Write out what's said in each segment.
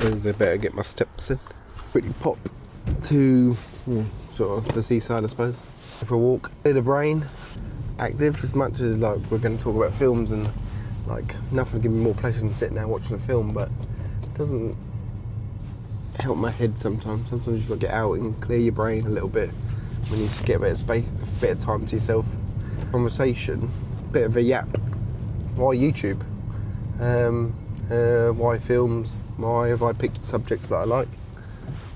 I better get my steps in. Quickly pop to sort of the seaside, I suppose. For a walk, clear the brain, active as much as like we're going to talk about films and like nothing give me more pleasure than sitting there watching a film, but it doesn't help my head sometimes. Sometimes you've got to get out and clear your brain a little bit when you just get a bit of space, a bit of time to yourself. Conversation, bit of a yap. Why YouTube? Why films? Why have I picked subjects that I like?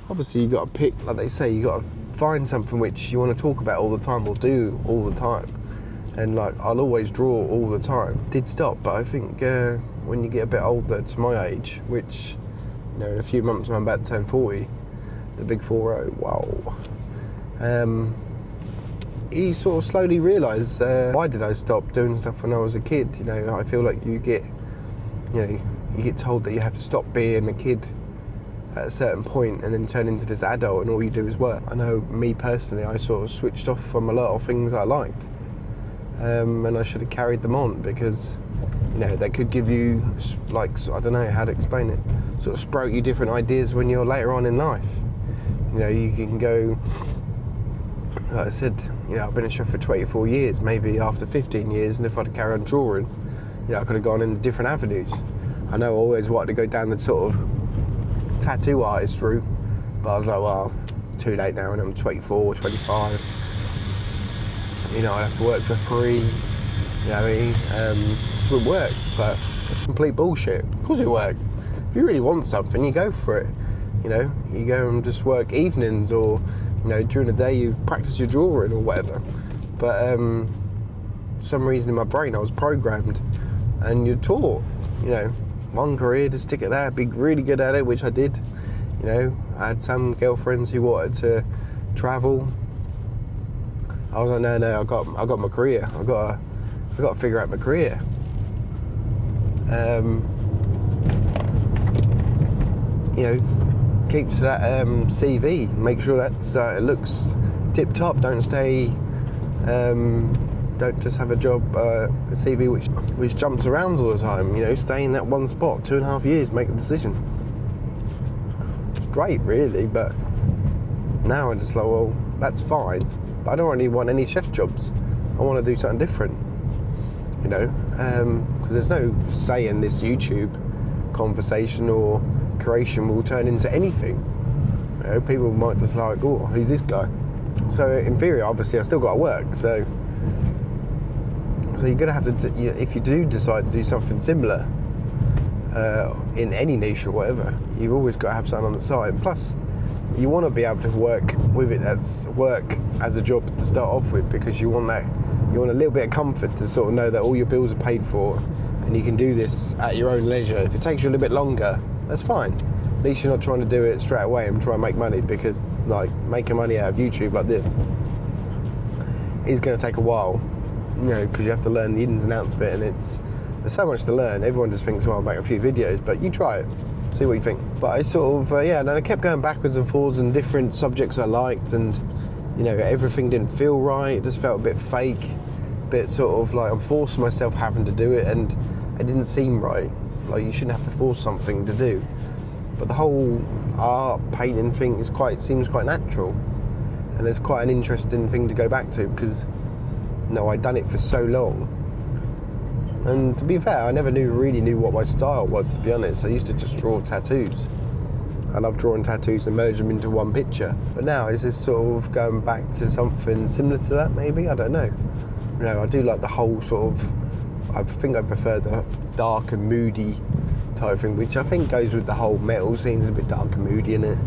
Obviously you got to pick, like they say, you got to find something which you want to talk about all the time or do all the time. And like I'll always draw all the time. Did stop, but I think when you get a bit older, to my age, which in a few months I'm about to turn 40, the big 40, wow. You sort of slowly realise why did I stop doing stuff when I was a kid? I feel like you get told that you have to stop being a kid at a certain point and then turn into this adult and all you do is work. I know me personally, I sort of switched off from a lot of things I liked, and I should have carried them on because they could give you, like, I don't know how to explain it, sort of sprout you different ideas when you're later on in life. You can go, like I said, I've been a chef for 24 years, maybe after 15 years, and if I'd carried on drawing, I could have gone in different avenues. I know I always wanted to go down the sort of tattoo artist route, but I was like, well, it's too late now, and I'm 24, 25. I'd have to work for free. This would work, but it's complete bullshit. Of course it work. If you really want something, you go for it. You go and just work evenings, or during the day you practice your drawing or whatever. But for some reason in my brain I was programmed, and you're taught, one career to stick at that, be really good at it, which I did. I had some girlfriends who wanted to travel. I was like, no, I got my career. I got to figure out my career. Keep to that CV. Make sure that's it looks tip top. Don't just have a job, a CV which jumps around all the time. Stay in that one spot 2.5 years, make a decision. It's great, really, but now I'm just like, well, that's fine, but I don't really want any chef jobs. I want to do something different, because there's no saying this YouTube conversation or creation will turn into anything. People might just like, oh, who's this guy? So in theory, obviously, I still got to work, so you're going to have to, if you do decide to do something similar in any niche or whatever, you've always got to have something on the side. Plus, you want to be able to work with it as work as a job to start off with, because you want a little bit of comfort to sort of know that all your bills are paid for and you can do this at your own leisure. If it takes you a little bit longer, that's fine. At least you're not trying to do it straight away and try and make money, because like making money out of YouTube like this is going to take a while. Because you have to learn the ins and outs of it, and there's so much to learn. Everyone just thinks, well, I'll make a few videos, but you try it, see what you think. But I sort of, I kept going backwards and forwards and different subjects I liked, and, everything didn't feel right. It just felt a bit fake, a bit sort of like I'm forcing myself having to do it, and it didn't seem right. Like, you shouldn't have to force something to do. But the whole art, painting thing seems quite natural, and it's quite an interesting thing to go back to, because I'd done it for so long, and to be fair, I never really knew what my style was, to be honest. I used to just draw tattoos. I love drawing tattoos and merge them into one picture, but now it's just sort of going back to something similar to that, maybe. I don't know. I do like the whole sort of, I think I prefer the dark and moody type thing, which I think goes with the whole metal scene. It's a bit dark and moody, isn't it?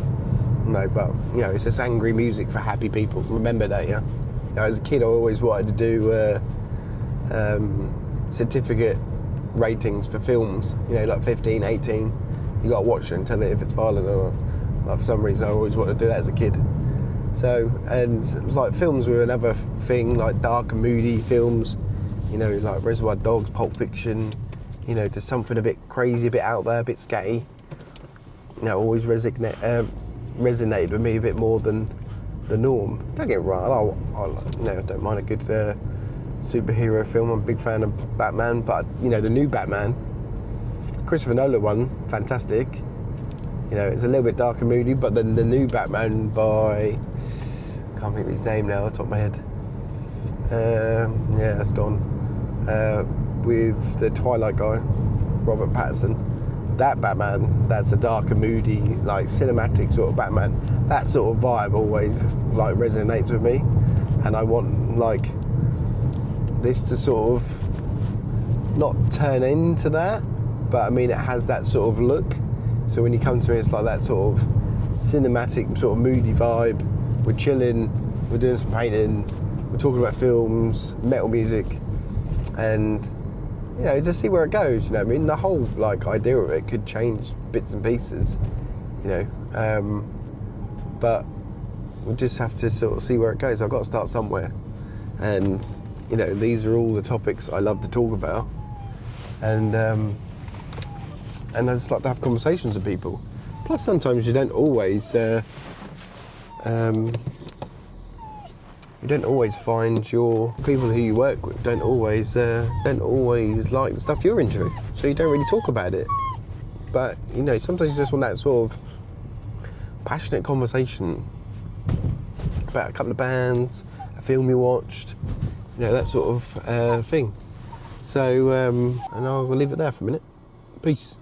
But it's just angry music for happy people. Remember that, yeah? As a kid, I always wanted to do certificate ratings for films, like 15, 18. You got to watch it and tell it if it's violent or not. But for some reason, I always wanted to do that as a kid. So, and like films were another thing, like dark and moody films, like Reservoir Dogs, Pulp Fiction, just something a bit crazy, a bit out there, a bit scatty. Always resonated with me a bit more than the norm. Don't get me wrong, I don't mind a good superhero film. I'm a big fan of Batman, but the new Batman, Christopher Nolan one, fantastic. You know, it's a little bit dark and moody, but then the new Batman by, can't think of his name now, off the top of my head. Yeah, that's gone. With the Twilight guy, Robert Pattinson. That Batman, that's a dark and moody, like cinematic sort of Batman. That sort of vibe always like resonates with me, and I want like this to sort of not turn into that, but I mean it has that sort of look. So when you come to me, it's like that sort of cinematic, sort of moody vibe. We're chilling, we're doing some painting, we're talking about films, metal music, and you know, just see where it goes. You know what I mean? The whole like idea of it could change bits and pieces. You know, but we'll just have to sort of see where it goes. I've got to start somewhere, and you know, these are all the topics I love to talk about, and I just like to have conversations with people. Plus, sometimes you don't always find your people who you work with don't always like the stuff you're into, so you don't really talk about it. But you know, sometimes you just want that sort of passionate conversation about a couple of bands, a film you watched, you know, that sort of thing. So and I'll leave it there for a minute. Peace.